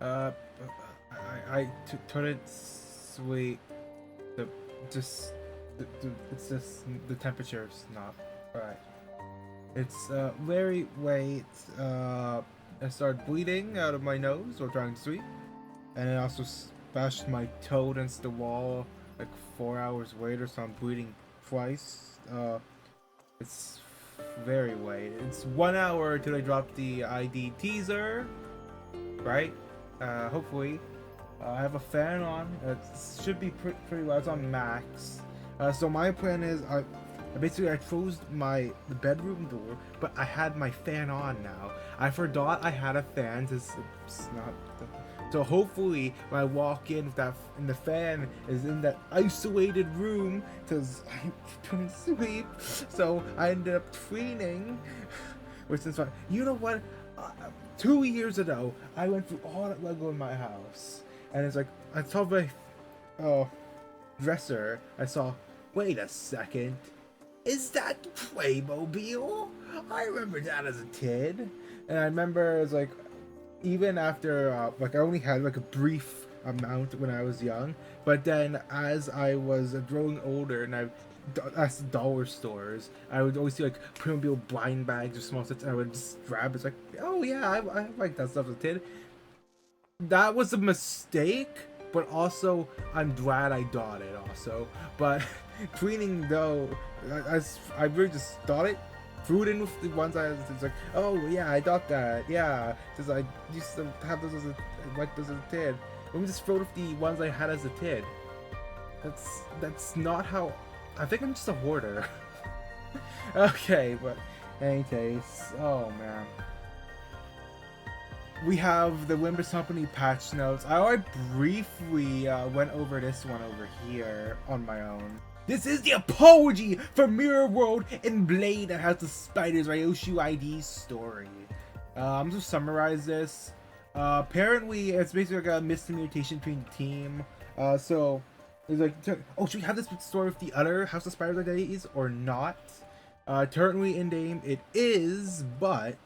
Uh, couldn't wait. The just it's just the temperature's not right. It's very wait. I started bleeding out of my nose while trying to sleep, and I also bashed my toe against the wall like 4 hours later, so I'm bleeding twice. It's very late. It's 1 hour till I drop the ID teaser, right? Hopefully. I have a fan on. It should be pretty loud. It's on max. So my plan is I closed the bedroom door, but I had my fan on now. I forgot I had a fan. It's not. So hopefully when I walk in with and the fan is in that isolated room, because I couldn't sleep. So I ended up cleaning, which is fine. You know what? 2 years ago, I went through all that Lego in my house. And it's like, I saw my dresser. I saw, wait a second. Is that Playmobil? I remember that as a kid. And I remember it was like, even after, like I only had like a brief amount when I was young. But then as I was growing older and at dollar stores, I would always see like Playmobil blind bags or small sets, and I would just grab. It's like, oh yeah, I like that stuff as a kid. That was a mistake, but also I'm glad I got it also. But cleaning though, I really just thought it, threw it in with the ones it's like, oh yeah, I thought that, yeah, because I used to have those like those as a kid. Let me just throw it with the ones I had as a kid. That's not how. I think I'm just a hoarder. Okay, but in any case, oh man. We have the Limbus Company patch notes. I already briefly went over this one over here on my own. This is the apology for Mirror World and Blade that has the Spiders Ryoshu ID story. I'm just summarize this. Apparently, it's basically like a miscommunication between the team. So it's like, oh, should we have this story with the other House of Spiders identities or not? Currently in game, it is, but.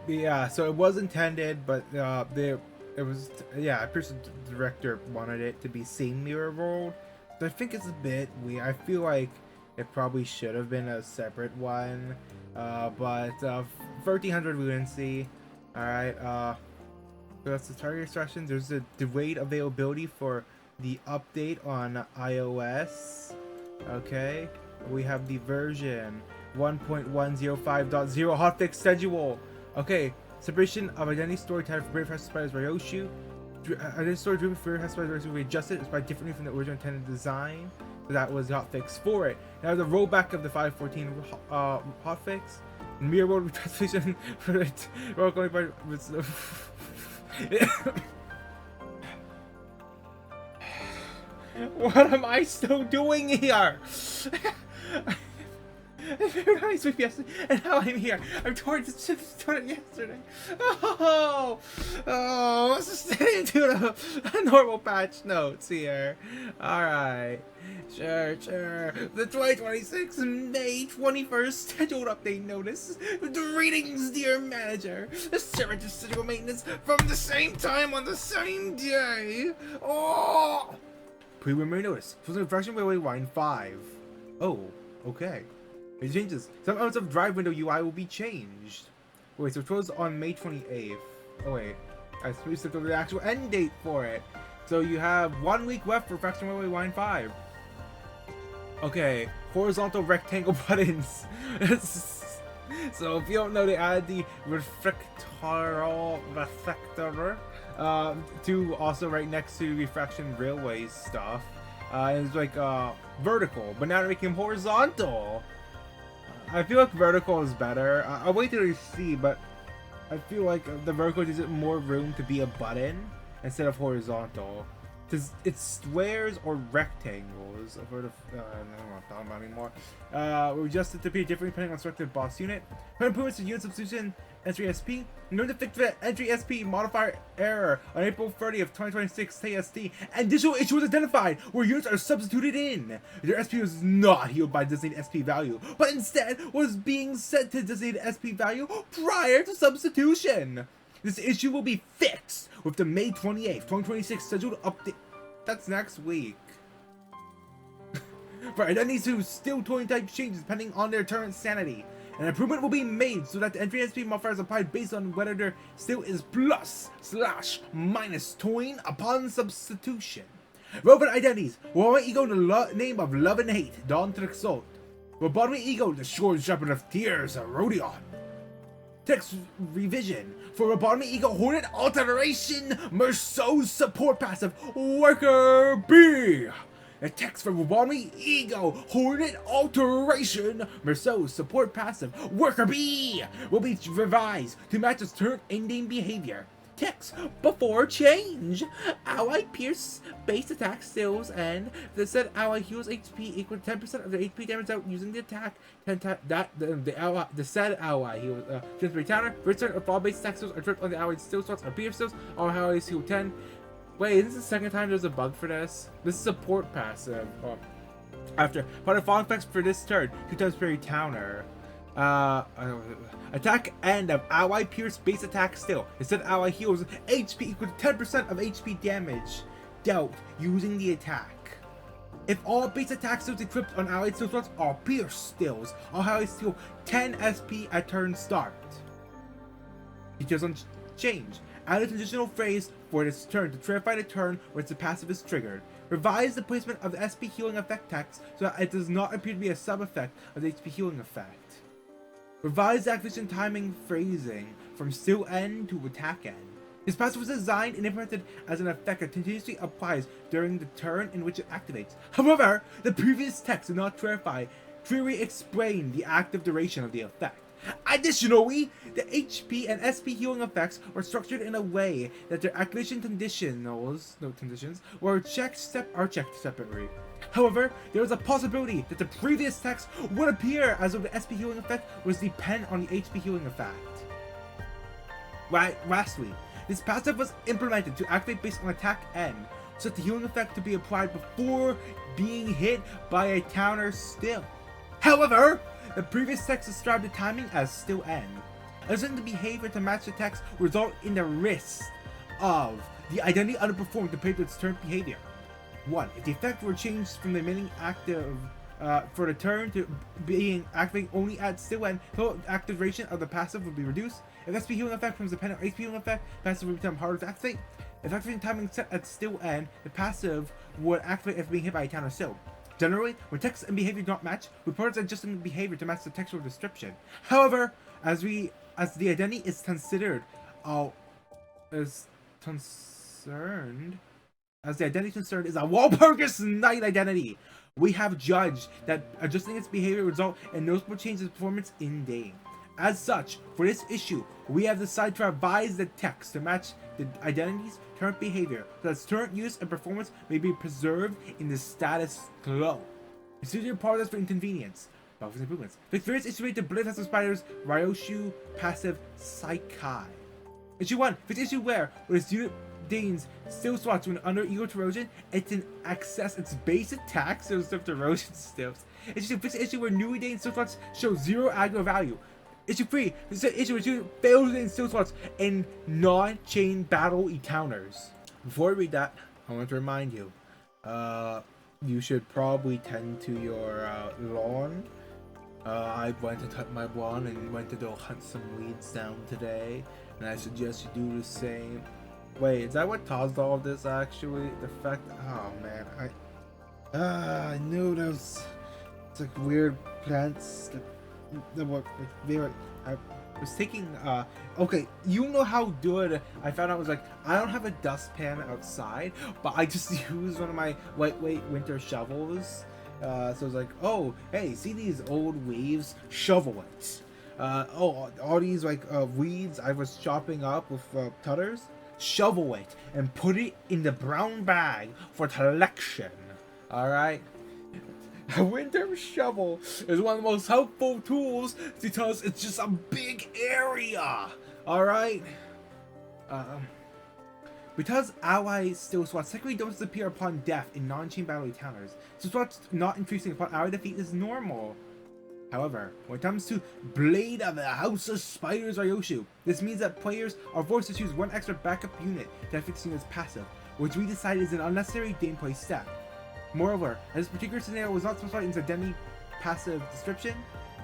Yeah, so it was intended, but it was, yeah, I'm pretty sure the director wanted it to be same Mirror World. So I think it's a bit weird. I feel like it probably should have been a separate one. But 1300 Lunacy. Alright, so that's the target instructions. There's a delayed availability for the update on iOS. Okay, we have the version 1.105.0 hotfix schedule. Okay, separation of identity story type for Brave House of Spiders Ryoshu. Identity story driven for Brave House of Spiders Ryoshu will be adjusted differently from the original intended design. So that was the hotfix for it. Now the rollback of the 514 hotfix. Mirror World translation for it. What am I still doing here? I figured out I sleep yesterday, and now I'm here. I'm towards the ship started yesterday. Let's just stay into the normal patch notes here. Alright. Sure. The 2026 May 21st scheduled update notice. Greetings, dear manager. The servant of schedule maintenance from the same time on the same day. Preliminary notice. For the version Railway Line 5. Oh, okay. It changes. Some elements of drive window UI will be changed. Wait, so it was on May 28th. Oh wait, I switched to the actual end date for it. So you have 1 week left for Fraction Railway Line 5. Okay, horizontal rectangle buttons. So if you don't know, they added the reflector to also right next to refraction railway stuff. It's like vertical, but now they're making them horizontal. I feel like vertical is better. I'll wait till you see, but I feel like the vertical gives it more room to be a button instead of horizontal. Because it's squares or rectangles. I've heard of, I don't know what I'm talking about anymore. We adjusted to be different depending on selected boss unit. For improvements to unit substitution, entry SP. Note to fix the entry SP modifier error on April 30th, 2026 TST. And additional issue was identified where units are substituted in. Their SP was not healed by designated SP value, but instead was being set to designated SP value prior to substitution. This issue will be fixed with the May 28th, 2026 scheduled update. That's next week. For identities who still toying type changes depending on their current sanity. An improvement will be made so that the entry SP modifier is applied based on whether there still is plus/minus toying upon substitution. Robot identities. Robotic Ego, the name of Love and Hate, Dawn to Exalt. Robotic Ego, the Short Shepherd of Tears, Rodion. Text revision. For Robotic Ego, Hornet Alteration, Merceau's support passive, Worker B. The text for Robotic Ego, Hornet Alteration, Merceau's support passive, Worker B, will be revised to match its turn-ending behavior. Text before change. Ally Pierce base attack stills and the said ally heals HP equal to 10% of the HP damage out using the attack. The said ally heals transfer counter. First turn of fall base attack stills are tripped on the allied still slots or pierce stills. All allies heal 10. Wait, this is the second time there's a bug for this? This is support passive. After part of fall effects for this turn, 2 times per counter. Attack end of ally pierce base attack still. Instead ally heals HP equal to 10% of HP damage dealt using the attack. If all base attack stills equipped on allied still slots are pierce stills, all allies steal 10 SP at turn start. Details on change. Add a transitional phrase for this turn to clarify the turn where its passive is triggered. Revise the placement of the SP healing effect text so that it does not appear to be a sub-effect of the HP healing effect. Revise the activation timing phrasing from still end to attack end. This passive was designed and implemented as an effect that continuously applies during the turn in which it activates. However, the previous text did not clearly explain the active duration of the effect. Additionally, the HP and SP healing effects were structured in a way that their activation conditions were checked separately. However, there was a possibility that the previous text would appear as though the SP healing effect was dependent on the HP healing effect. Lastly, this passive was implemented to activate based on attack end, so that the healing effect to be applied before being hit by a counter still. However, the previous text described the timing as still end. Adjusting the behavior to match the text would result in the risk of the identity underperforming compared to its turn behavior. 1. If the effect were changed from the remaining active for the turn to being activating only at still end, total activation of the passive would be reduced. If SP healing effect becomes dependent on HP healing effect, passive would become harder to activate. If activating timing set at still end, the passive would activate if being hit by a counter still. Generally, when text and behavior do not match, we prioritize adjusting the behavior to match the textual description. However, as the identity is considered is concerned is a Walpurgis Knight identity, we have judged that adjusting its behavior would result in noticeable changes in performance in game. As such, for this issue, we have decided to revise the text to match the identity's current behavior, so that its current use and performance may be preserved in the status quo. Consider apologize for inconvenience. Buffers improvements. The experience issue to Blade Hustle Spider's Ryoshu passive Saikai. Issue 1. Fix issue where its unit gains still slots when under Ego Erosion, it can access its base attack, so stuff to erosion stills. Issue 2. Fix the issue where newly gained still slots show 0 aggro value. Issue 3. This is an issue where you fail to gain still slots in non-chain battle encounters. Before I read that, I want to remind you, you should probably tend to your lawn. I went to cut my lawn and went to go hunt some weeds down today, and I suggest you do the same. Wait, is that what caused all of this actually? The fact, oh man, I knew those, it's like weird plants that were like, I was taking, okay, you know how good I found out was like, I don't have a dustpan outside, but I just used one of my lightweight winter shovels. So I was like, oh, hey, see these old leaves? Shovel it. Oh, all these like weeds I was chopping up with cutters? Shovel it and put it in the brown bag for collection. Alright? A winter shovel is one of the most helpful tools because it's just a big area. Alright? Because allies still slots technically don't disappear upon death in non-chain battle encounters, so slots not increasing upon ally defeat is normal. However, when it comes to Blade of the House of Spiders Ryoshu, this means that players are forced to choose one extra backup unit to fix the unit's passive, which we decide is an unnecessary gameplay step. Moreover, as this particular scenario was not specified in its identity passive description,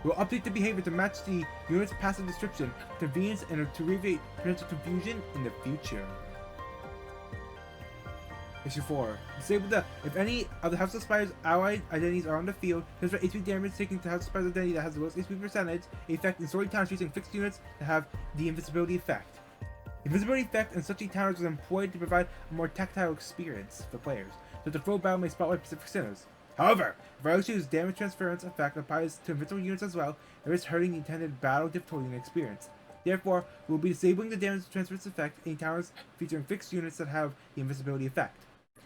we'll update the behavior to match the unit's passive description, convenience, and to alleviate potential confusion in the future. Issue 4. Disable if any of the House of Spiders allied identities are on the field, transfer HP damage taken to House of Spiders identity that has the lowest HP percentage, effect in story towns using fixed units that have the invisibility effect. Invisibility effect in such encounters was employed to provide a more tactile experience for players, so the full battle may spotlight specific sinners. However, if Ryoshu's damage transference effect applies to invisible units as well, it risks hurting the intended battle difficulty and experience. Therefore, we will be disabling the damage transference effect in encounters featuring fixed units that have the invisibility effect.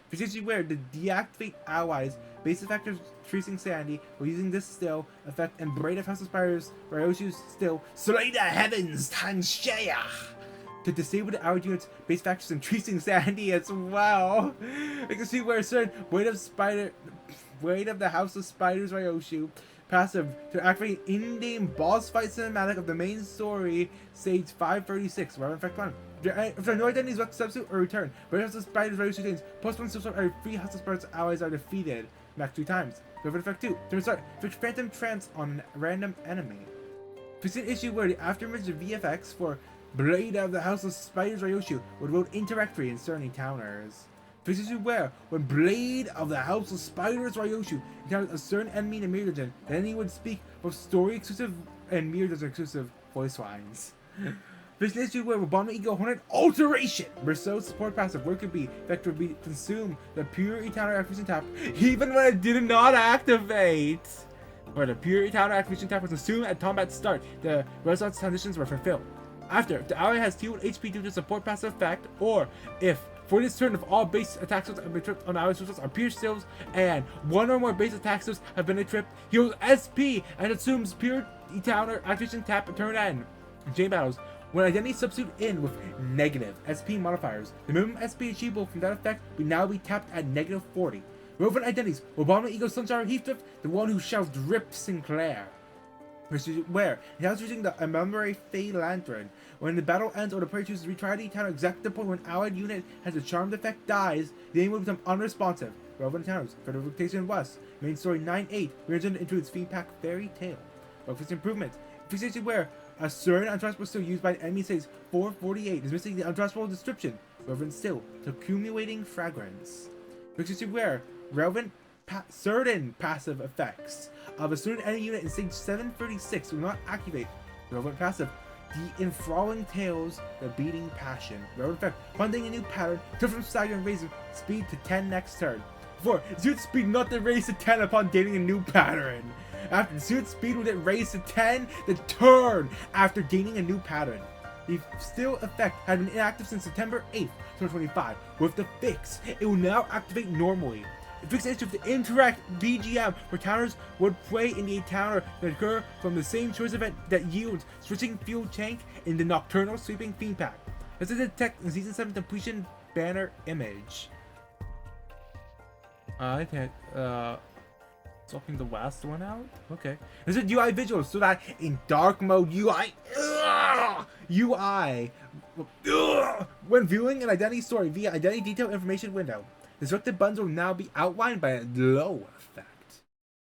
Particularly where the deactivate allies base effectors increasing sanity while using this still effect and Blade of House of Spiders Ryoshu's still Slay the Heavens Tanshaya to disable the allied units base factors increasing sanity as well. You can see where certain Blade of the House of Spiders Ryoshu passive to activate in-game boss fight cinematic of the main story stage 536 where effect 1. If there are no identities left to substitute or return, but House of Spiders Ryoshu contains +1 substitute every 3 House of Spiders allies are defeated max 2 times. Go for effect 2. To restart, fix Phantom Trance on a random enemy. Fix an issue where the afterimage VFX for Blade of the House of Spiders Ryoshu would load incorrectly in certain encounters. Fix issue where when Blade of the House of Spiders Ryoshu encounters a certain enemy in a mirror dungeon, then he would speak both story exclusive and mirror dungeon exclusive voice lines. Fix the issue where Bomb Ego Hornet Alteration! Berceau's support passive where it could be effect would be consume the pure encounter activation tap even when it did not activate. Where the pure encounter activation tap was assumed at combat start, the resonance conditions were fulfilled. After, if the ally has healed HP due to support passive effect, or if for this turn, if all base attack skills have been tripped on allies are pierced skills, and one or more base attack skills have been tripped, heals SP and assumes pure encounter activation tap at turn end. In chain battles, when identity substitute in with negative SP modifiers, the minimum SP achievable from that effect will now be tapped at -40. Relevant identities, Obama Ego Sunshine Heathcliff, the one who shouts Rip Sinclair. Where, now using the Memory Fey Lantern. When the battle ends or the player chooses to retry the encounter exactly the point when allied unit has a charmed effect dies, the enemy will become unresponsive. Relevant encounters, Federal Rotation West, main story 9-8, region includes feedback fairy tale. Focus improvement. Fixation where a certain untrustable still used by the enemy says 448 is missing the untrustable description. Relevant still to accumulating fragrance. Fixation where relevant certain passive effects of a certain enemy unit in stage 736 will not activate. Relevant passive, the enthralling tales, the beating passion. Relevant effect, finding a new pattern, turn from stagger and raise speed to 10 next turn. 4. Suit speed not to raise to 10 upon gaining a new pattern. After suit speed will it raise to 10 the turn after gaining a new pattern. The still effect had been inactive since September 8th, 2025. With the fix, it will now activate normally. The fix issue of the incorrect BGM where counters would play in the encounter that occur from the same choice event that yields switching fuel tank in the Nocturnal Sweeping Theme Pack. This is the tech in Season 7 completion banner image. Okay, swapping the last one out? Okay. This is UI visual so that in dark mode when viewing an identity story via identity detail information window, the selected buttons will now be outlined by a glow effect.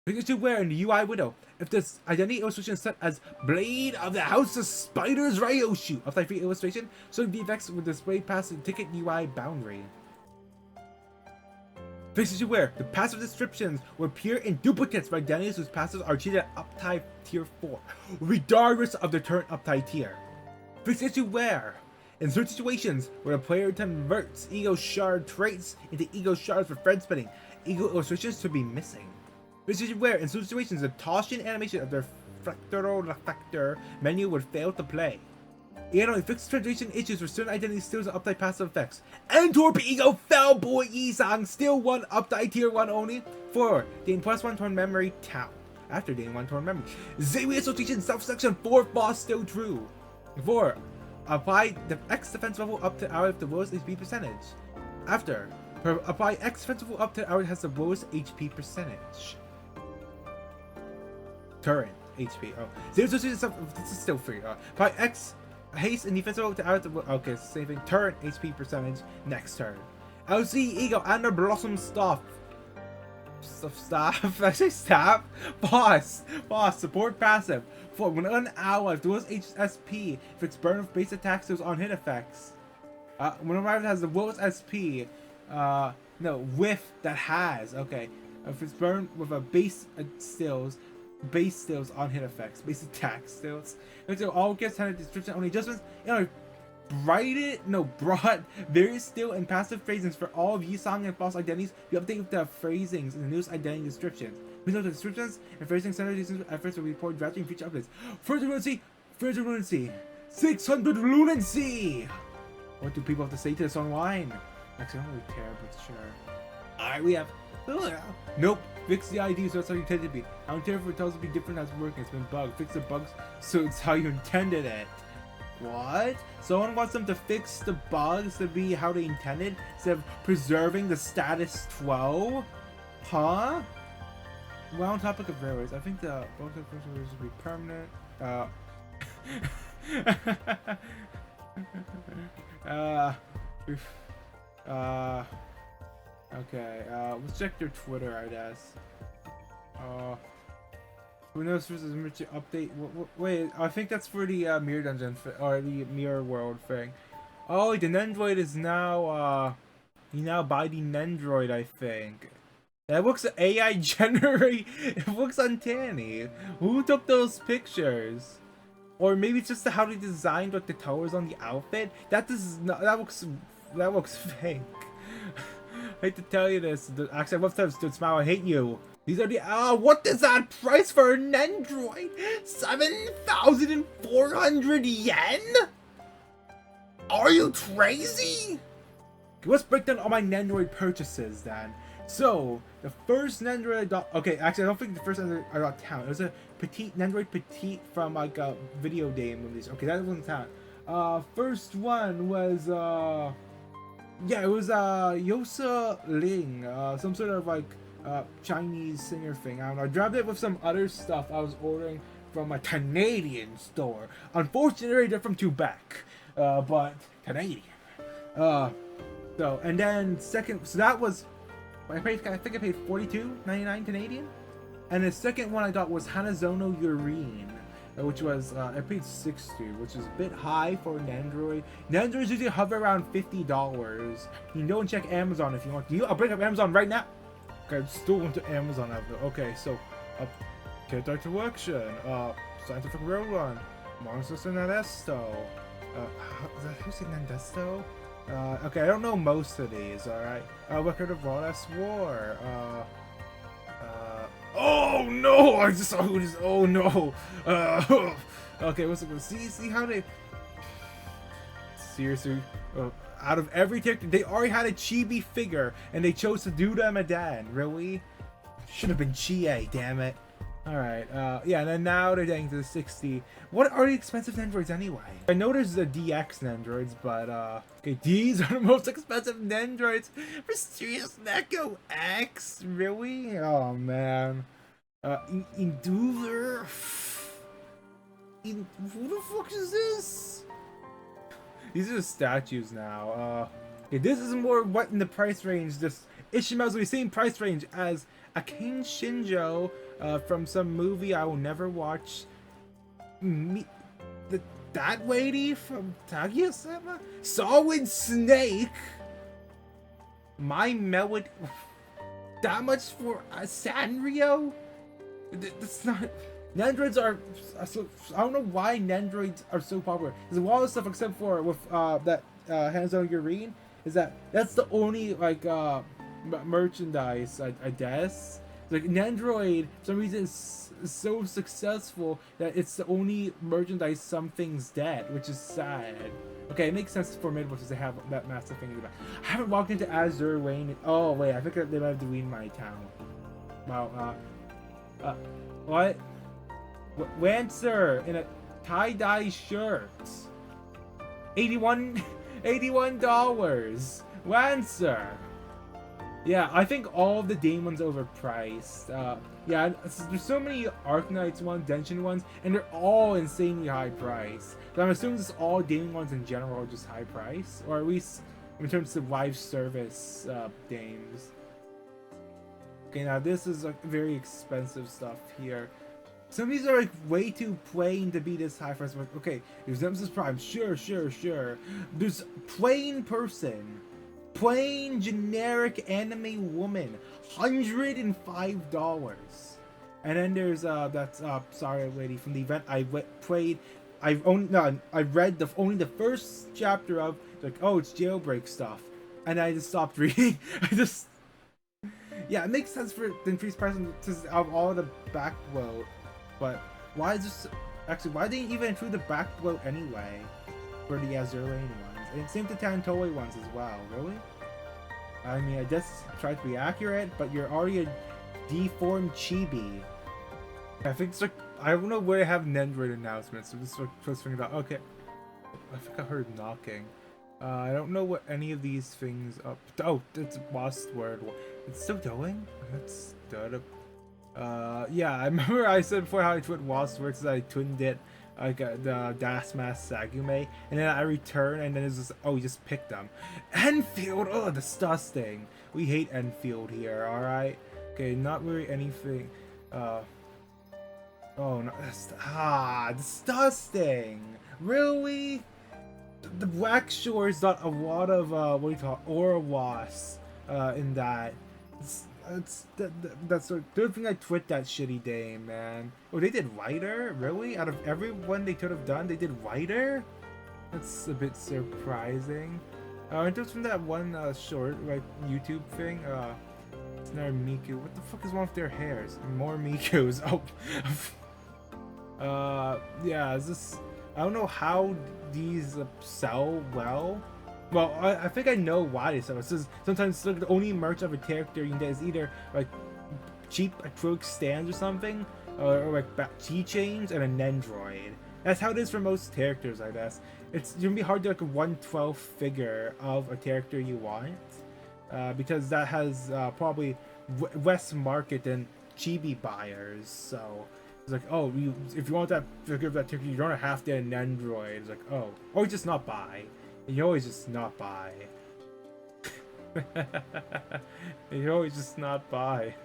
Pikachu where in the UI window, if this identity illustration is set as Blade of the House of Spiders Ryoshu of type 3 illustration, so the effects will display past the ticket UI boundary. Pikachu where the passive descriptions will appear in duplicates for identities whose passives are treated at uptype tier 4, regardless of their current uptype tier. Pikachu where in certain situations where the player converts ego shard traits into ego shards for friend spinning, ego illustrations should be missing. This is where in certain situations the Toshin animation of their reflector menu would fail to play. And only fixed translation issues for certain identity steals and update passive effects. And Torpedo Fellboy Yisang still 1 update tier 1 only. 4. Gain +1 turn memory town. After gain 1 turn memory. Zawi Association self-selection 4 boss still true. 4. Apply the X defense level up to ally with the lowest HP percentage. After, apply X defense level up to ally has the lowest HP percentage. Turret. HP. Oh, 0 to 2 is this is still free. By X haste and defensive to out. Okay, same thing. Turn HP percentage next turn. LC Ego and the Blossom Staff. Staff? I say staff? Boss, support passive. For when an ally duels HSP, if it's burn with base attacks, those on hit effects. When a rival has the lowest SP, no, whiff that has, okay. If it's burned with a base stills on hit effects, base attack stills. So all gets handed description only adjustments, you know, brought various still and passive phrasings for all of Yisang and false identities. You update the phrasings in the newest identity descriptions. We know the descriptions and phrasing center these efforts will be reported drafting future updates. Further Lunacy, 600 Lunacy! What do people have to say to this online? Actually, I don't really care, but sure. Alright, we have... Nope, fix the ID so that's how you intended to be. I don't care if it tells it to be different as working, it's been bugged. Fix the bugs so it's how you intended it. What? Someone wants them to fix the bugs to be how they intended instead of preserving the status quo? Huh? Well, on topic of railways, I think the bugs of railways will be permanent. Okay, let's check your Twitter, I guess. Who knows if this is a update? Wait, I think that's for the Mirror Dungeon, or the Mirror World thing. Oh, the Nendoroid is now, you now buy the Nendoroid, I think. That looks AI generate. It looks uncanny. Who took those pictures? Or maybe it's just how they designed like the towers on the outfit. That looks fake. I hate to tell you this. Actually, I love to stood smile. I hate you. These are the what is that price for a Nendoroid? 7,400 yen? Are you crazy? Okay, let's break down all my Nendoroid purchases then. So the first Nendoroid I got, okay, actually I don't think the first Nendoroid I got town. It was a petite Nendoroid petite from like a video game movies. Okay, that wasn't town. First one was yeah, it was Yosa Ling, some sort of like Chinese singer thing. I don't know. I grabbed it with some other stuff I was ordering from a Canadian store. Unfortunately, they're from Quebec, but Canadian. So and then second, so that was I think I paid $42.99 Canadian, and the second one I got was Hanazono Urine, which was I paid $60, which is a bit high for Nendoroid. Nendoroids usually hover around $50. You can go and check Amazon if you want. I'll bring up Amazon right now. Okay, I still went to Amazon. Okay, so Keta to Action, Scientific Railrun, Monsters in Nadesto. Who's in Nadesto? Okay, I don't know most of these. All right, Record of Lawless War. Oh no! I just saw who this. Oh no! Okay, what's it gonna see how they seriously. Out of every character, they already had a chibi figure, and they chose to do them again. Really? Should have been Chie, damn it. Alright, yeah, and then now they're getting to the 60. What are the expensive Nendoroids anyway? I know there's the DX Nendoroids, but, okay, these are the most expensive Nendoroids. Mysterious Neko X? Really? Oh, man. Enduver? Who the fuck is this? These are the statues now. Okay, this is more what in the price range. This Ishmael's the same price range as a King Shinjo from some movie I will never watch. That lady from Kaguya-sama? Solid Snake? My melody? That much for a Sanrio? That's not... Nendoroids are so, I don't know why Nendoroids are so popular. There's a lot of stuff except for with that hands-on Urine. Is that's the only like merchandise I guess. Like Nendoroid for some reason is so successful that it's the only merchandise something's dead, which is sad. Okay, it makes sense for Midwest because they have that massive thing in the back. I haven't walked into Azure Wayne. Oh wait, I think they might have deleted my town. Wow. What? Lancer in a tie-dye shirt. $81. Lancer. Yeah, I think all of the Dane ones are overpriced. Yeah, there's so many Arknights ones, Denshin ones, and they're all insanely high price. So I'm assuming this all Dane ones in general are just high price, or at least in terms of live service Danes. Okay, now this is like very expensive stuff here. Some of these are like way too plain to be this high price. Like, okay, there's Nemesis Prime, sure. There's plain person. Plain generic anime woman, $105. And then there's that's sorry lady from the event I played. I read only the first chapter of, like, oh, it's jailbreak stuff, and I just stopped reading. Yeah, it makes sense for the increased price of all the backbloat, but why is this actually, why didn't you even include the backbloat anyway for the Azurlane ones? And same to Tantoi ones as well, really? I mean, I just tried to be accurate, but you're already a deformed chibi. I think it's like, I don't know where I have Nendoroid announcements, so just like first figured out. Okay, I think I heard knocking. I don't know what any of these things up. Oh, it's Lost Word. It's still going? That's good. Yeah, I remember I said before how I twin Lost Words, that I twinned it like the Dasmas Sagume, and then I return, and then it's just, oh, you just picked them. Enfield, oh, disgusting. We hate Enfield here, alright? Okay, not really anything. Oh, no, disgusting. Really? The Black Shore's got a lot of, what do you call it, Orawas, in that. That's the good thing I twit that shitty day, man. Oh, they did Whiter? Really? Out of everyone they could have done, they did Whiter? That's a bit surprising. And just from that one short, like, YouTube thing, it's another Miku. What the fuck is wrong with their hairs? More Mikus. Oh. Yeah, is this... I don't know how these sell well. Well, I think I know why they sell. It says sometimes like, the only merch of a character you can get is either like cheap acrylic stands or something, or like keychains and a Nendoroid. That's how it is for most characters, I guess. It's gonna be hard to like a 1/12 figure of a character you want, because that has probably less market than chibi buyers. So it's like, oh, if you want that figure of that character, you're gonna have to get a Nendoroid. It's like, oh, or just not buy. You always just not buy. You always just not buy.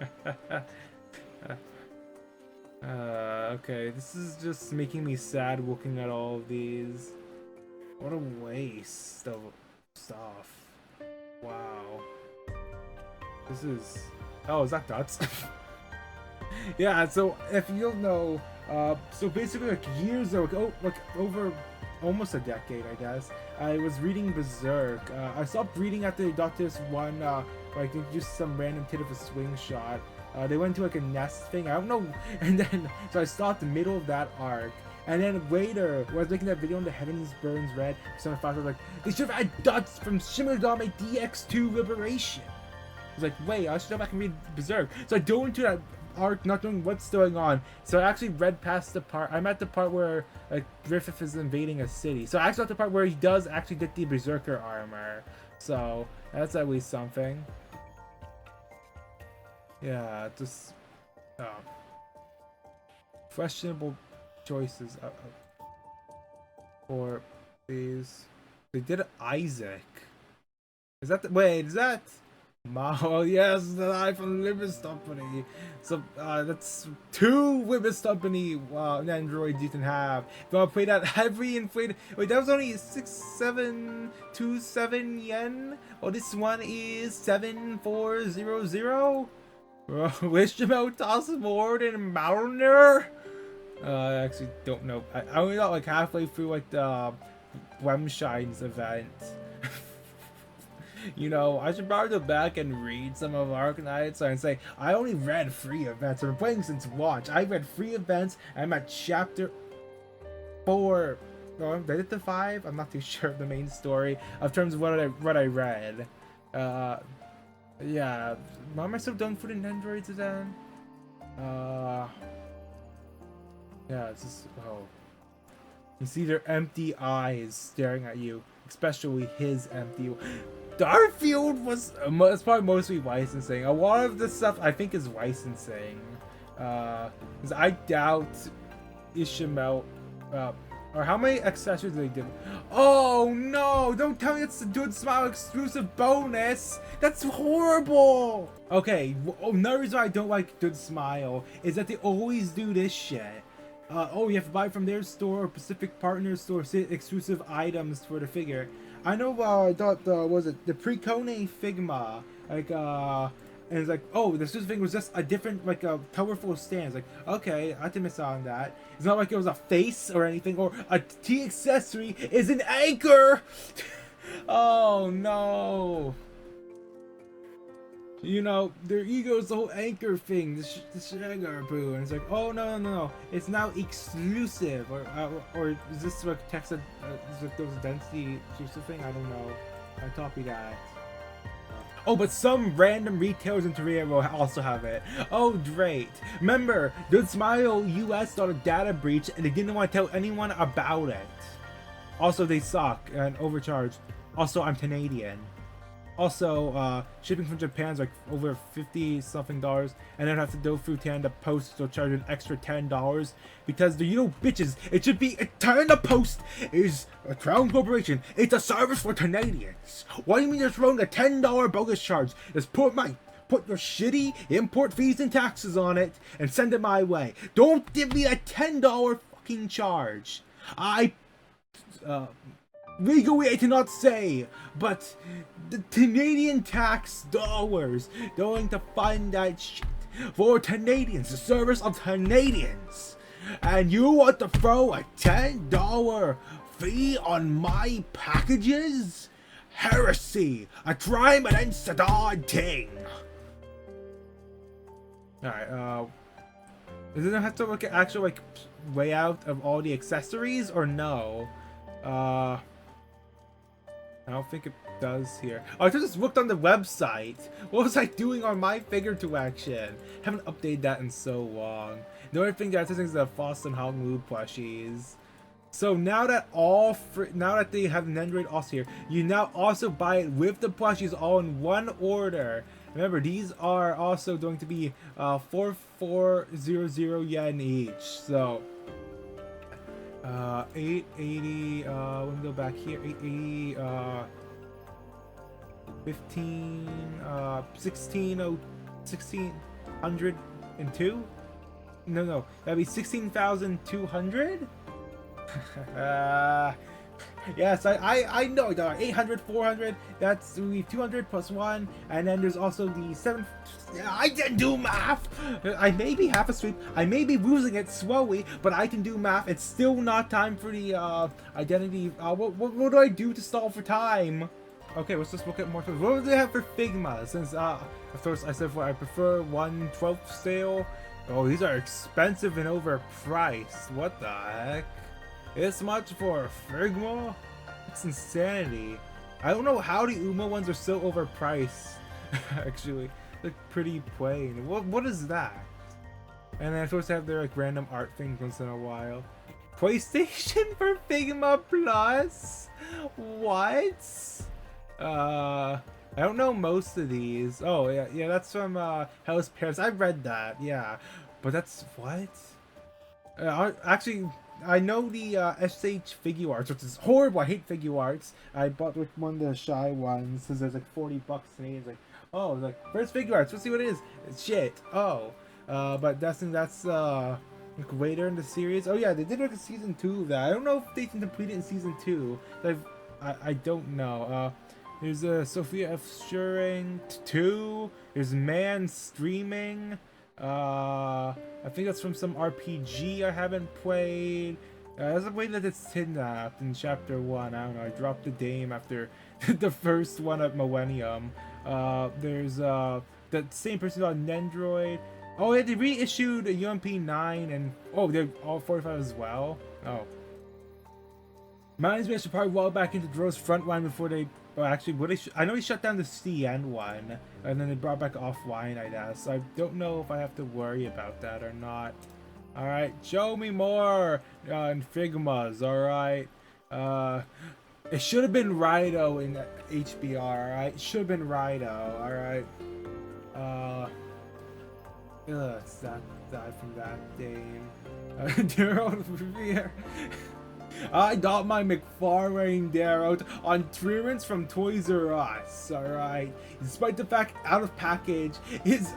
Okay, this is just making me sad looking at all of these. What a waste of stuff. Wow. This is... Oh, is that Guts? Yeah, so if you don't know, so basically like years ago, like over almost a decade, I guess, I was reading Berserk. I stopped reading after they got this one, like just some random kid of a swing shot. They went to like a nest thing, I don't know, and then, so I stopped in the middle of that arc. And then later, when I was making that video on the Heavens Burns Red, some of was like, they should have had Guts from Shimodame DX2 Liberation. I was like, wait, I should go back and read Berserk. So I go into that arc not knowing what's going on. So I actually read past the part. I'm at the part where like Griffith is invading a city. So I actually got the part where he does actually get the Berserker armor. So that's at least something. Yeah, just questionable choices for these. They did Isaac. Is that the, wait? Is that? Oh yes, the guy from Limbus Company. So that's 2 Limbus Company Nendoroids you can have. If you want to play that heavy inflated, wait, that was only 6727 yen. Oh, this one is 7400. Ishmael toss more than Mariner. I actually don't know. I only got like halfway through like the Wemshine's event. You know, I should probably go back and read some of Arknights and say, I only read 3 events. I've been playing since launch. I read 3 events. I'm at chapter 4. No, did I get to 5? I'm not too sure of the main story of terms of what I read. Yeah. Why am I so done for the Nendoroids then? Yeah, it's just, oh. You see their empty eyes staring at you. Especially his empty... Starfield was it's probably mostly licensing. A lot of this stuff I think is licensing. Because I doubt Ishmael. Or how many accessories they did? Oh no! Don't tell me it's the Dude Smile exclusive bonus! That's horrible! Okay, another reason I don't like Dude Smile is that they always do this shit. Oh, you have to buy from their store or Pacific Partner store exclusive items for the figure. I know, I thought, was it the Precone Figma? Like, and it's like, oh, this thing was just a different, like, a colorful stand. It's like, okay, I didn't miss out on that. It's not like it was a face or anything, or a T accessory is an anchor! Oh, no. You know, their ego's the whole anchor thing, the sugar boo, and it's like, oh no, it's now exclusive, or is this like text that is like those density exclusive thing? I don't know. I copy that. Oh, but some random retailers in Korea will also have it. Oh, great. Remember, Good Smile US got a data breach and they didn't want to tell anyone about it. Also, they suck and overcharged. Also, I'm Canadian. Also, shipping from Japan's like over $50-something, and then have to go through Canada Post, so charge an extra $10 because the bitches. It should be Canada Post is a crown corporation. It's a service for Canadians. Why do you mean you're throwing a $10 bogus charge? Just put your shitty import fees and taxes on it and send it my way. Don't give me a $10 fucking charge. Legally, I cannot say, but the Canadian tax dollars going to fund that shit for Canadians, the service of Canadians. And you want to throw a $10 fee on my packages? Heresy! A crime against the God King! Alright, does it have to look at actual, like, layout of all the accessories, or no? I don't think it does here. Oh, I just looked on the website. What was I doing on my figure to action? Haven't updated that in so long. The only thing that's missing is the Faust and Honglu plushies. So now that they have Nendoroid also here, you now also buy it with the plushies all in one order. Remember, these are also going to be 4400 yen each. So 880, let me go back here, 880, 1602? No, that'd be 16,200? Yes, I know, 800, 400, that's 200 plus 1, and then there's also the 7, I didn't do math! I may be half asleep, I may be losing it slowly, but I can do math. It's still not time for the, identity, what do I do to stall for time? Okay, let's just look at more things. What do they have for Figma? Since, of course, I said I prefer 1/12 scale. Oh, these are expensive and overpriced. What the heck? This much for a Figma? It's insanity. I don't know how the Uma ones are so overpriced. Actually, look pretty plain. What is that? And then of course they have their like random art things once in a while. PlayStation for Figma Plus? What? I don't know most of these. Oh yeah, that's from House Paris. I've read that, yeah. But that's what? Actually, I know the SH Figure Arts, which is horrible. I hate Figure Arts. I bought like one of the shy ones because there's like $40 Canadian. It's like, oh, like where's Figure Arts? Let's see what it is. It's shit. Oh, but that's like later in the series. Oh yeah, they did like a season 2 of that. I don't know if they can complete it in season 2. I don't know. There's Sophia F. Schuring 2. There's Man Streaming. I think that's from some RPG I haven't played. There's a way that it's kidnapped in chapter 1. I don't know. I dropped the game after the first one at Millennium. There's the same person on Nendoroid. Oh, yeah, they reissued a UMP 9 and oh, they're all 45 as well. Oh. Reminds me I should probably wall back into Dro's front line before they. Oh, actually, I know he shut down the CN one, and then they brought back offline, I guess. So I don't know if I have to worry about that or not. Alright, show me more on Figmas, alright? It should have been Rido in HBR, alright? It should have been Rido, alright? It's that guy from that game. Daryl Revere. I got my McFarlane Daryl on clearance from Toys R Us, alright? Despite the fact out of package,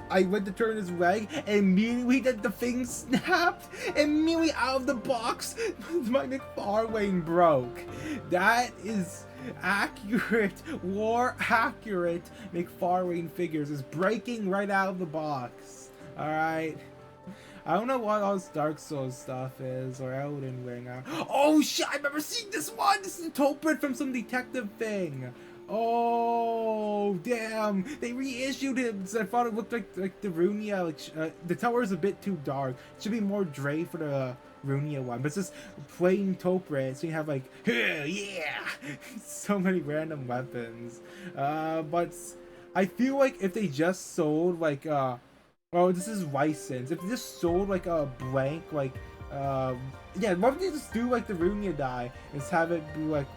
I went to turn his leg and immediately the thing snapped. Immediately out of the box, my McFarlane broke. That is accurate, war accurate McFarlane figures is breaking right out of the box, alright? I don't know what all this Dark Souls stuff is, or Elden Ring. Oh shit, I remember seeing this one! This is a Toprit from some detective thing! Oh, damn! They reissued it, so I thought it looked like the Runia, the tower is a bit too dark. It should be more Dre for the Runia one, but it's just plain Toprit, so you have like, yeah! So many random weapons. But I feel like if they just sold, like, oh, this is licensed. If they just sold like a blank, like, yeah, why don't they just do like the Runia die and just have it be like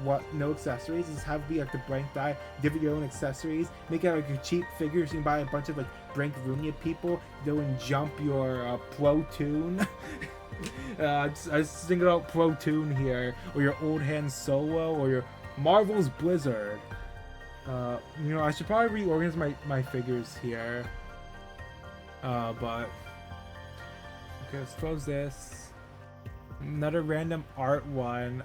what, no accessories? Just have it be like the blank die, give it your own accessories, make it like a cheap figure so you can buy a bunch of like blank Runia people, go and jump your Pro Toon. I was thinking about Pro Toon here, or your Old Hand Solo, or your Marvel's Blizzard. You know, I should probably reorganize my figures here. But okay, let's close this. Another random art one.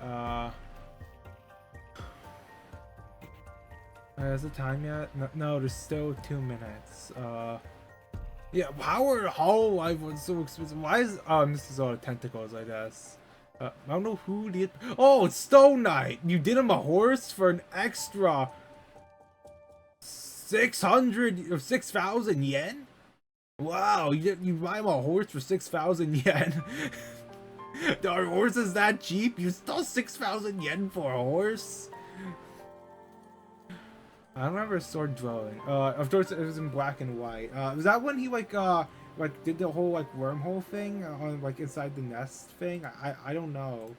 Is the time yet? No, there's still 2 minutes. Yeah, how are Hololive ones so expensive? Why is this is all the tentacles, I guess. I don't know who did. Oh, it's Stone Knight. You did him a horse for an extra 600 or 6,000 yen. Wow, you buy him a horse for 6,000 yen. Are horses that cheap? You stole 6,000 yen for a horse? I don't remember sword dwelling. Of course it was in black and white. Was that when he like did the whole like wormhole thing on like inside the nest thing? I don't know.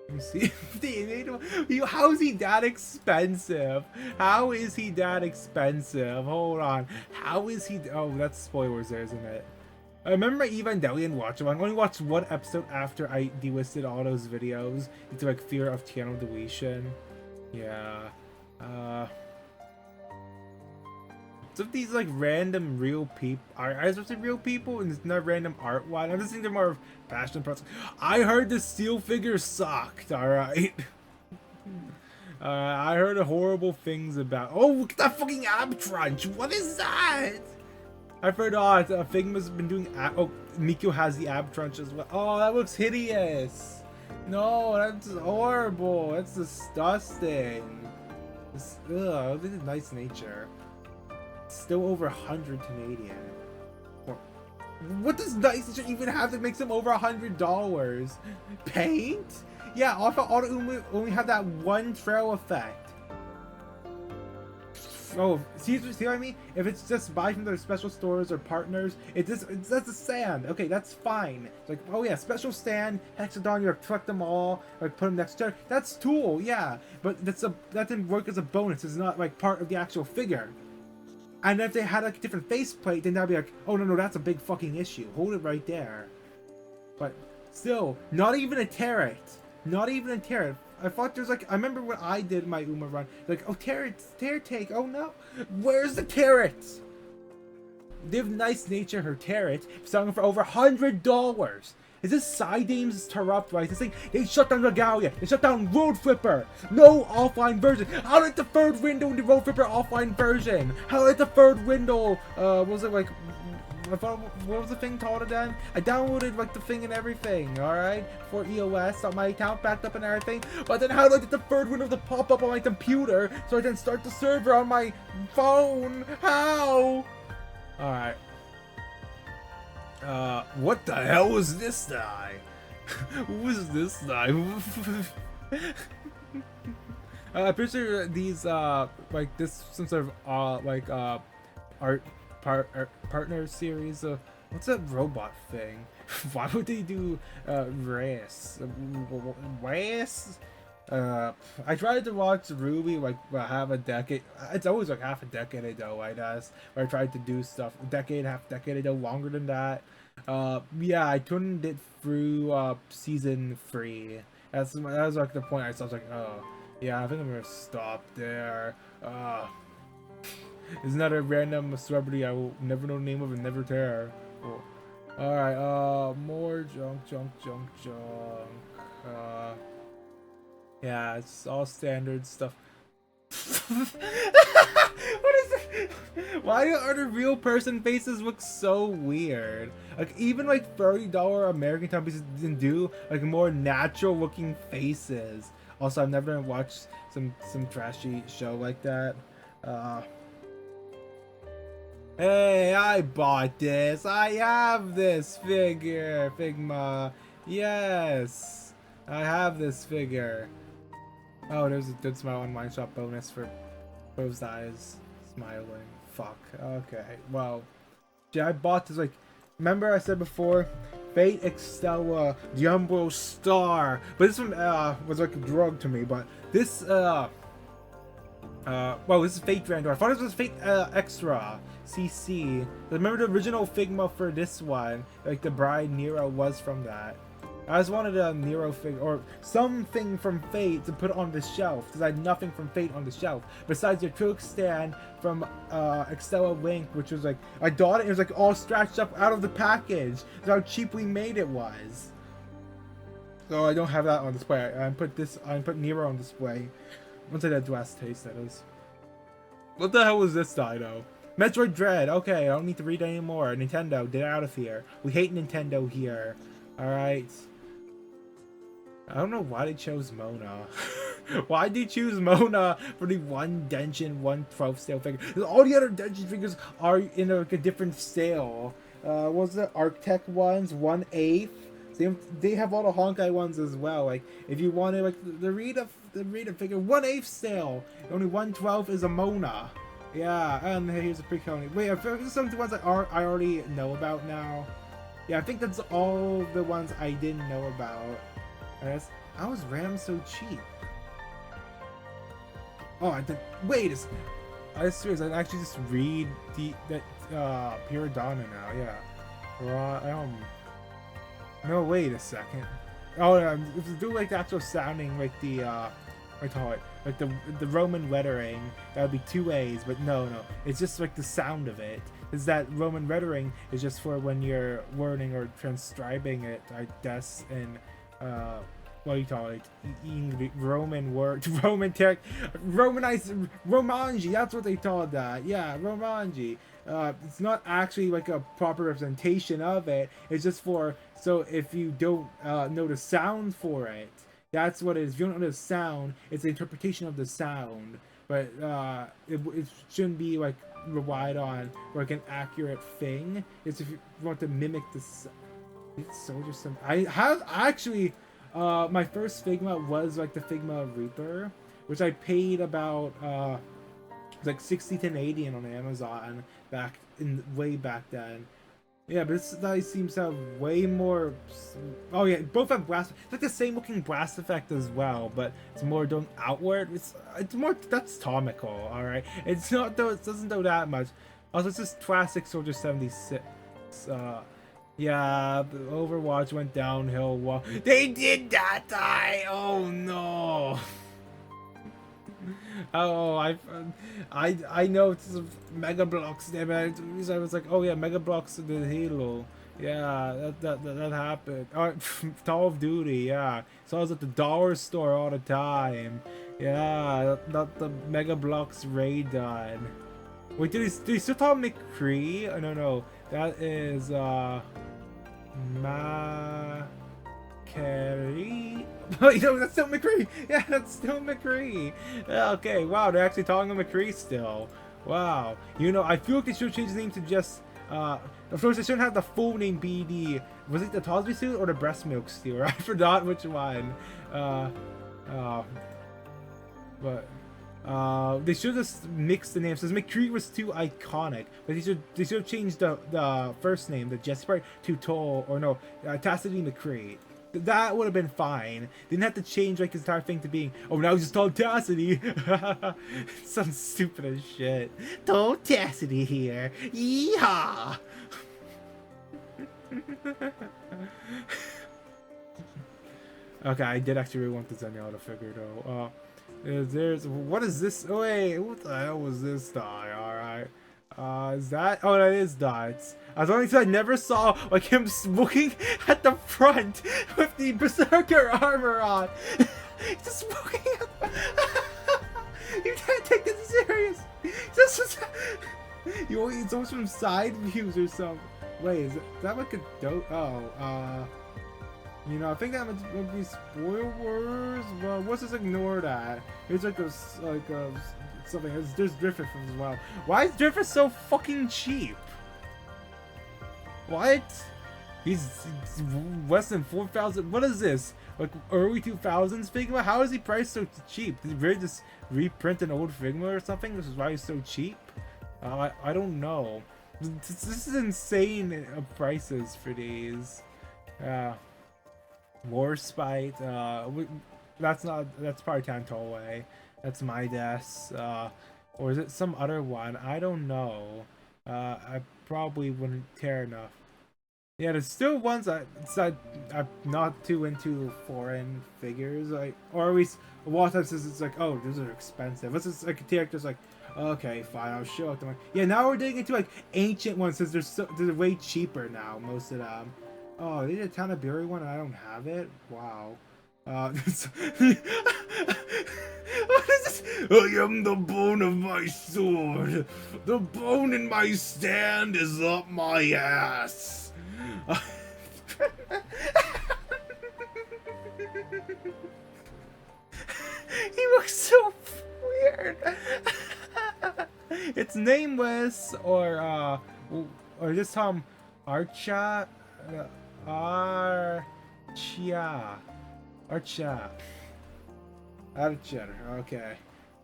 Let me see. How is he that expensive? How is he that expensive? Hold on. How is he? Oh, that's spoilers there, isn't it? I remember Evangelion watching. I only watched one episode after I delisted all those videos due to like fear of channel deletion. Yeah. Some of these like random real people are supposed to be real people, and it's not random art one. I'm just thinking they're more fashion products. I heard the steel figure sucked. All right. I heard horrible things about. Oh, look at that fucking ab trunch. What is that? I've heard Figma's been doing. Oh, Mikio has the ab trunch as well. Oh, that looks hideous. No, that's horrible. That's disgusting. Ugh, this is nice nature. Still over 100 Canadian. What does nice nature even have that makes them over $100? Paint? Yeah, I thought Auto only have that one trail effect. Oh, see what I mean? If it's just buy from their special stores or partners, that's a stand. Okay, that's fine. It's like, oh yeah, special stand, hexagon, you collect them all, like put them next to each other. That's cool, yeah. But that didn't work as a bonus. It's not like part of the actual figure. And if they had like a different faceplate, then that'd be like, oh no, that's a big fucking issue. Hold it right there. But still, not even a turret. Not even a turret. I thought there's like, I remember when I did my Uma run, like, oh, turret take, oh no. Where's the turret? They have nice nature, her turret, selling for over $100. Is this Sidame's Interrupt, right? This thing, they shut down Regalia, they shut down Road Flipper, no offline version. How like the third window in the Road Flipper offline version? How like the third window, what was it like, what was the thing called again? I downloaded like the thing and everything, alright? For EOS, got my account backed up and everything. But then how do I get the third window to pop up on my computer so I can start the server on my phone? How? Alright. What the hell was this guy? Who was this guy? I'm pretty sure these, like this some sort of, art partner series of What's that robot thing? Why would they do race? Race? I tried to watch Ruby like half a decade. It's always like half a decade ago, I guess. Where I tried to do stuff a decade, half decade ago, longer than that. Yeah, I couldn't get through season 3. That was like the point. I was like, oh, yeah, I think I'm gonna stop there. Is another random celebrity I will never know the name of and never care. Cool. Alright, more junk. Yeah, it's all standard stuff. What is it? Why are the real person faces look so weird? Like, even like $30 American companies didn't do like more natural looking faces. Also, I've never watched some trashy show like that. Hey, I bought this. I have this figure, Figma. Yes, I have this figure. Oh, there's a good smile online shop bonus for both eyes smiling. Fuck. Okay. Well, yeah, I bought this. Like, remember I said before, Fate Extella Jumbo Star. But this one was like a drug to me. But this well, this is Fate Grandor. I thought this was Fate Extra CC. Remember the original Figma for this one? Like the Bride Nero was from that. I just wanted a Nero figure or something from Fate to put on the shelf because I had nothing from Fate on the shelf besides your Trick stand from Extella Link, which was like I got it. It was like all scratched up out of the package. That's how cheaply made it was. So I don't have that on display. I put Nero on display. Once I get Last Taste, that is. What the hell was this Dino? Metroid Dread. Okay, I don't need to read anymore. Nintendo, get out of here. We hate Nintendo here. Alright. I don't know why they chose Mona. Why did they choose Mona for the one Denshin 1/12 scale figure? All the other Denshin figures are in like a different scale. What's the Arctech ones? 1/8. They have all the Honkai ones as well. Like if you wanted like the Rita figure 1/8 scale, only 1/12 is a Mona. Yeah, and here's a pre-coding. Wait, I feel like some of the ones I already know about now. Yeah, I think that's all the ones I didn't know about. How was RAM so cheap? Oh, I did. Wait, I serious. I actually just read that Piradonna now. Yeah. No, wait a second. Oh, if you do like the actual sounding, like the I call it like the Roman lettering, that would be 2 A's. But no, it's just like the sound of it. Is that Roman lettering is just for when you're learning or transcribing it, I guess, in what do you call it? Roman word, Romanized Romanji. That's what they call that. Yeah, Romanji. It's not actually like a proper representation of it. It's just for so if you don't know the sound for it, that's what it is. If you don't know the sound, it's the interpretation of the sound. But it shouldn't be like relied on like an accurate thing. It's if you want to mimic this. It's so just some. I have actually. My first Figma was like the Figma Reaper, which I paid about like 60 Canadian on Amazon way back then. Yeah, but this guy seems to have way more. Oh yeah, both have brass. It's like the same looking brass effect as well, but it's more done outward. It's more that's comical. All right, it's not though. It doesn't do that much. Also, it's just classic Soldier 76. Yeah, Overwatch went downhill. They did that die. Oh no. Oh, I know it's Mega Bloks. Damn it. I was like, oh yeah, Mega Bloks the Halo. Yeah, that happened. Call of Duty. Yeah, so I was at the dollar store all the time. Yeah, not the Mega Bloks raid done. Wait, did he still call McCree? Oh, no, that is Macquarie. Wait, no, that's still McCree. Yeah, that's still McCree. Yeah, okay, wow, they're actually talking to McCree still. Wow, you know, I feel like they should change the name to just of course they shouldn't have the full name be the was it the Tosby suit or the breast milk stealer? I forgot which one. But They should just mix the names. Since McCree was too iconic, but they should have changed the first name, the Jesse part, to Toll or no, Tacity McCree. That would have been fine. They didn't have to change like his entire thing to being, oh, now he's just called Tacity. Some stupid as shit. Toll Tacity here. Yeehaw! Okay, I did actually really want the Zenyatta figure though. There's what is this? Oh, wait, what the hell was this die? Alright. Is that? Oh, that is dots. I was only I never saw like him smoking at the front with the Berserker armor on. He's just smoking. You can't take this serious. It's almost from side views or something. Wait, is that like a dope? Oh, you know, I think that would be spoilers. Well, let's just ignore that. There's like something. There's Driftwood as well. Why is Driftwood so fucking cheap? What? He's less than 4,000. What is this? Like early 2000s Figma? How is he priced so cheap? Did he really just reprint an old Figma or something? This is why he's so cheap? I don't know. This is insane prices for these. Warspite, that's probably Tantoway. That's my guess. Or is it some other one? I don't know. I probably wouldn't care enough. Yeah, there's still ones that I'm not too into foreign figures, like, or at least a lot of times it's like, oh, those are expensive. This is like a character's like, okay, fine, I'll show it to them. Yeah, now we're digging into like ancient ones since they're way cheaper now, most of them. Oh, they did a Tanaburi one and I don't have it? Wow. What is this? I am the bone of my sword. The bone in my stand is up my ass. He looks so weird. It's nameless or just Archa. Archa. Okay.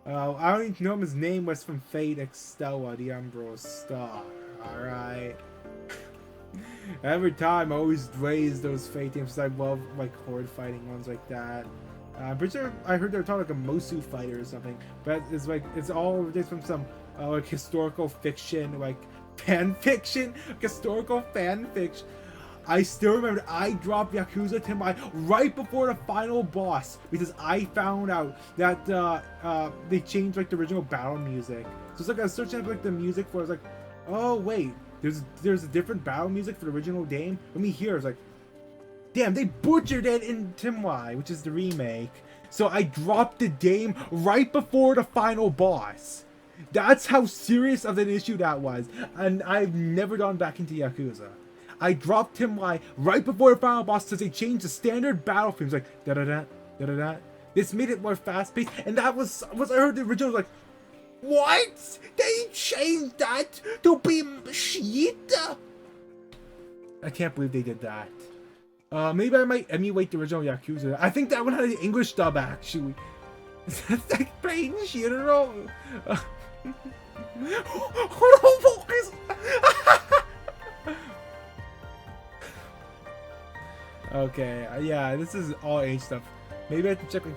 I don't even know his name was from Fate Extella, the Umbral Star. Alright. Every time I always raise those Fate teams because I love like horde fighting ones like that. I'm pretty sure I heard they were talking like a Mosu fighter or something, but it's like it's all just from some like historical fiction, like fan fiction, like historical fan fiction. I still remember I dropped Yakuza Tenmai right before the final boss because I found out that they changed like the original battle music. So it's like I was searching up like the music for it. I was like, oh wait, there's a different battle music for the original game. Let me hear. It's like, damn, they butchered it in Tenmai, which is the remake. So I dropped the game right before the final boss. That's how serious of an issue that was, and I've never gone back into Yakuza. I dropped him right before the final boss because they changed the standard battle themes like da da da da da da. This made it more fast paced, and that was I heard the original was like, what? They changed that to be shit? I can't believe they did that. Maybe I might emulate the original Yakuza. I think that one had an English dub actually. Is that like plain shit or wrong? Okay, yeah, this is all age stuff. Maybe I have to check like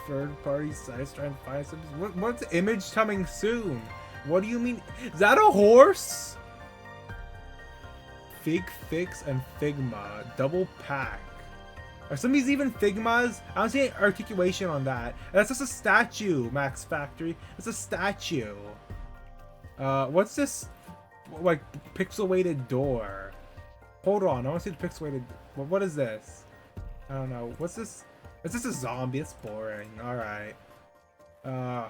third party sites trying to find something. What's Image coming soon? What do you mean? Is that a horse? Fig Fix and Figma double pack. Are some of these even Figmas? I don't see any articulation on that. That's just a statue, Max Factory. It's a statue. What's this? Like pixel weighted door? Hold on, I want to see the pixelated. What is this? I don't know. What's this? Is this a zombie? It's boring. Alright. Oh,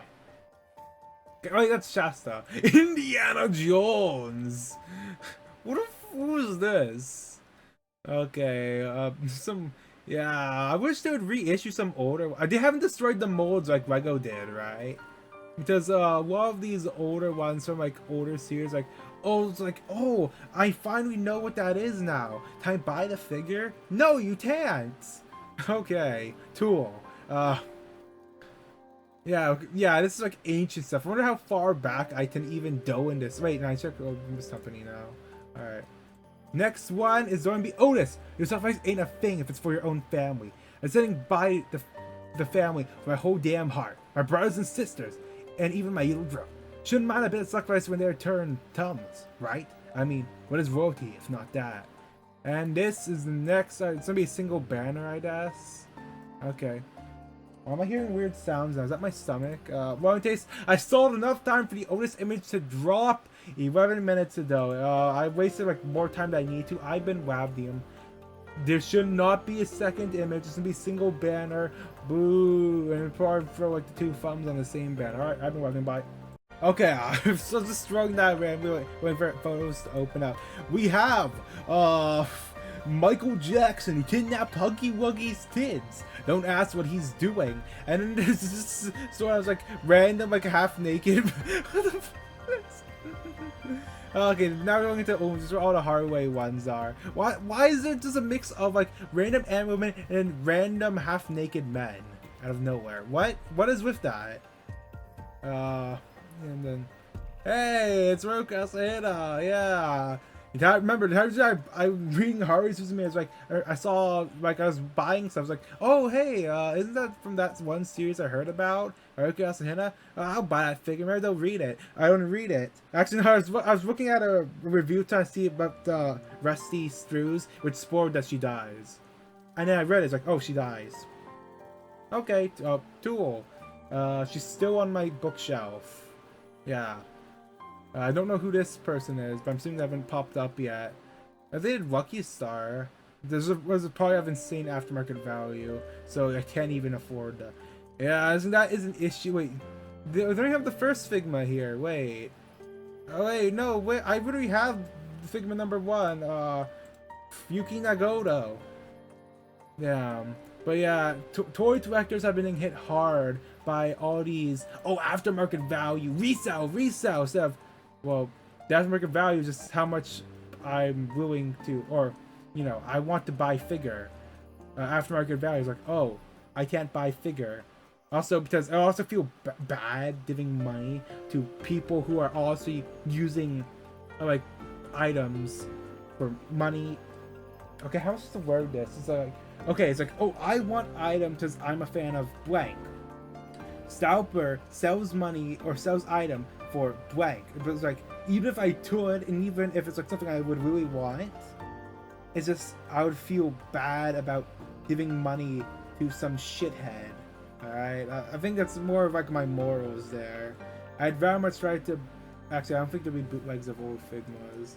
that's Shasta. Indiana Jones! Who is this? Okay, yeah, I wish they would reissue some older. They haven't destroyed the molds like Lego did, right? Because a lot of these older ones from like older series, like, oh, it's like, oh, I finally know what that is now. Can I buy the figure? No, you can't. Okay, Tool. Yeah, yeah, this is like ancient stuff. I wonder how far back I can even go in this. Wait, no, I check this company now. Alright. Next one is going to be Outis. Your sacrifice ain't a thing if it's for your own family. I'm sitting by the family with my whole damn heart. My brothers and sisters, and even my little drone. Shouldn't mind a bit of sacrifice when their turn comes, right? I mean, what is royalty if not that? And this is the next, it's gonna be a single banner, I guess. Okay. Why am I hearing weird sounds now? Is that my stomach? Well, in case I stalled enough time for the Outis image to drop 11 minutes ago. I wasted like more time than I need to. I've been Wabdium. There should not be a second image. It's gonna be a single banner. Boo! And probably throw like the two thumbs on the same banner. Alright, I've been walking by. Okay, I'm so just throwing that randomly waiting for photos to open up. We have Michael Jackson who kidnapped Huggy Wuggy's kids. Don't ask what he's doing. And then there's this sort of like random, like half naked. Okay, now we're going into this is where all the hardware ones are. Why is there just a mix of like random and women and random half naked men out of nowhere? What is with that? And then hey, it's Rokasahina, yeah. Remember, I'm reading Haru's Suzume. I was like, I saw, like, I was buying stuff. I was like, oh, hey, isn't that from that one series I heard about? Haruka Asahina? I'll buy that figure. Maybe they'll read it. I don't read it. Actually, no, I was looking at a review to see about Rusty Strews, which spoiled that she dies. And then I read it. It's like, oh, she dies. Okay, Tool. She's still on my bookshelf. Yeah. I don't know who this person is, but I'm assuming they haven't popped up yet. If they did Lucky Star, was probably have insane aftermarket value, so I can't even afford that. Yeah, that is an issue. Wait, they don't have the first Figma here. Wait. Oh wait, no, wait. I already have Figma number 1. Yuki Nagoto. Yeah. But yeah, toy collectors have been hit hard by all these aftermarket value, resell stuff. Well, the aftermarket value is just how much I'm willing to, or, you know, I want to buy figure. Aftermarket value is like, oh, I can't buy figure. Also, because I also feel bad giving money to people who are also using, like, items for money. Okay, how am I supposed to word this? It's like, okay, it's like, oh, I want items because I'm a fan of blank. Stauper sells money or sells item for blank. But it's like, even if I could, and even if it's like something I would really want, it's just, I would feel bad about giving money to some shithead. Alright, I think that's more of like my morals there. I'd very much try to, actually I don't think there'll be bootlegs of old Figmas.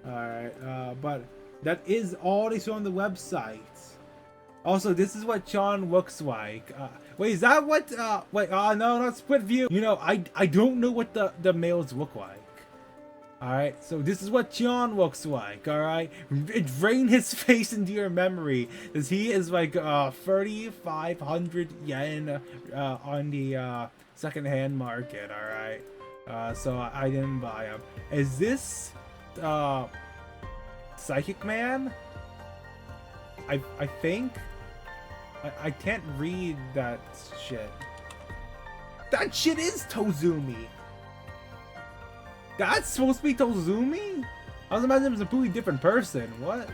Alright, but that is all they show on the website. Also, this is what Sean looks like. Wait, is that what, wait, no, not split view. You know, I don't know what the males look like. Alright, so this is what Sean looks like, alright? Drain his face into your memory, because he is like 3,500 yen on the second-hand market, alright? So I didn't buy him. Is this Psychic Man? I think? I can't read that shit. That shit is Tozumi! That's supposed to be Tozumi? I was imagining it was a completely different person. What?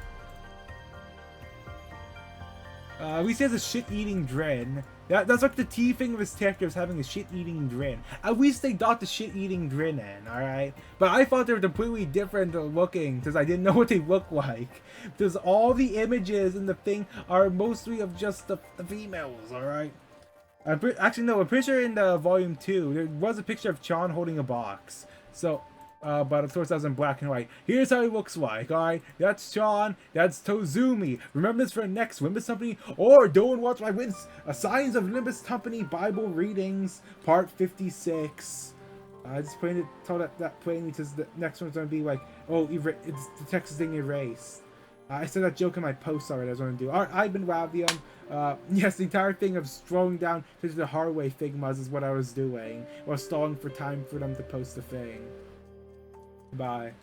At least he has a shit-eating grin. That's like the T thing of his character is having a shit-eating grin. At least they got the shit-eating grin in, alright? But I thought they were completely different looking because I didn't know what they looked like. Because all the images in the thing are mostly of just the females, alright? Actually, no, I'm pretty sure in the volume 2, there was a picture of Chan holding a box. So, but of course that was in black and white. Here's how he looks like, alright? That's Sean, that's Tozumi. Remember this for the next Limbus Company, or don't watch my Signs of Limbus Company Bible Readings, Part 56. I just told that plainly because the next one's gonna be like, oh, it's the text is being erased. I said that joke in my post already. I was going to do. Alright, I've been Wavium. Yes, the entire thing of scrolling down to the hardware Figmas is what I was doing, while stalling for time for them to post the thing. Bye.